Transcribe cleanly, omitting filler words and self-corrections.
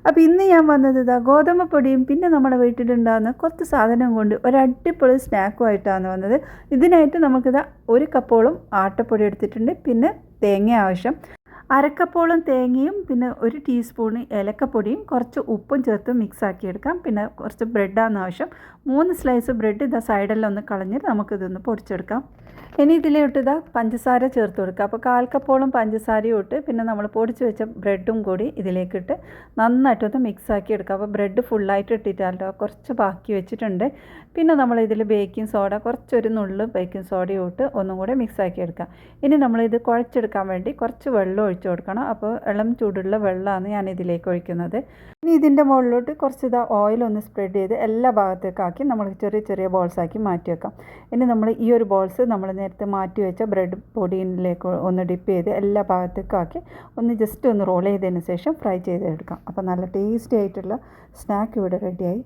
അപ്പോൾ ഇന്ന് ഞാൻ വന്നത് ഗോതമ്പ് പൊടിയും പിന്നെ നമ്മുടെ വീട്ടിലുണ്ടാകുന്ന കുറച്ച് സാധനം കൊണ്ട് ഒരു അടിപൊളി സ്നാക്കുമായിട്ടാണ് വന്നത്. ഇതിനായിട്ട് നമുക്കിതാ 1 കപ്പോളം ആട്ടപ്പൊടി എടുത്തിട്ടുണ്ട്. പിന്നെ തേങ്ങ ആവശ്യം, അരക്കപ്പോളം തേങ്ങയും പിന്നെ 1 ടീസ്പൂൺ ഏലക്കപ്പൊടിയും കുറച്ച് ഉപ്പും ചേർത്ത് മിക്സാക്കി എടുക്കാം. പിന്നെ കുറച്ച് ബ്രെഡാണ് ആവശ്യം. 3 സ്ലൈസ് ബ്രെഡ് ഇതാ സൈഡെല്ലാം ഒന്ന് കളഞ്ഞിട്ട് നമുക്കിതൊന്ന് പൊടിച്ചെടുക്കാം. ഇനി ഇതിലോട്ട് പഞ്ചസാര ചേർത്ത് കൊടുക്കുക. അപ്പോൾ 1/4 കപ്പോളം പഞ്ചസാരയും ഇട്ട് പിന്നെ നമ്മൾ പൊടിച്ച് വെച്ച ബ്രെഡും കൂടി ഇതിലേക്കിട്ട് നന്നായിട്ടൊന്ന് മിക്സാക്കി എടുക്കുക. അപ്പോൾ ബ്രെഡ് ഫുള്ളായിട്ട് ഇട്ടിട്ടാലോ കുറച്ച് ബാക്കി വെച്ചിട്ടുണ്ട്. പിന്നെ നമ്മളിതിൽ ബേക്കിംഗ് സോഡ കുറച്ചൊരു നുള്ളു ബേക്കിംഗ് സോഡയും ഇട്ട് ഒന്നും കൂടെ മിക്സാക്കി എടുക്കുക. ഇനി നമ്മളിത് കുഴച്ചെടുക്കാൻ വേണ്ടി കുറച്ച് വെള്ളം ഒഴിച്ച് കൊടുക്കണം. അപ്പോൾ ഇളം ചൂടുള്ള വെള്ളമാണ് ഞാൻ ഇതിലേക്ക് ഒഴിക്കുന്നത്. ഇനി ഇതിൻ്റെ മുകളിലോട്ട് കുറച്ച് ഓയിലൊന്ന് സ്പ്രെഡ് ചെയ്ത് എല്ലാ ഭാഗത്തേക്കാക്കി നമ്മൾ ചെറിയ ചെറിയ ബോൾസാക്കി മാറ്റി വെക്കാം. ഇനി നമ്മൾ ഈ ഒരു ബോൾസ് നമ്മൾ നേരത്തെ മാറ്റി വെച്ച ബ്രെഡ് പൊടിയിലേക്ക് ഒന്ന് ഡിപ്പ് ചെയ്ത് എല്ലാ ഭാഗത്തേക്കും ആക്കി ഒന്ന് ജസ്റ്റ് ഒന്ന് റോൾ ചെയ്തതിന് ശേഷം ഫ്രൈ ചെയ്തെടുക്കാം. അപ്പോൾ നല്ല ടേസ്റ്റി ആയിട്ടുള്ള സ്നാക്ക് ഇവിടെ റെഡിയായി.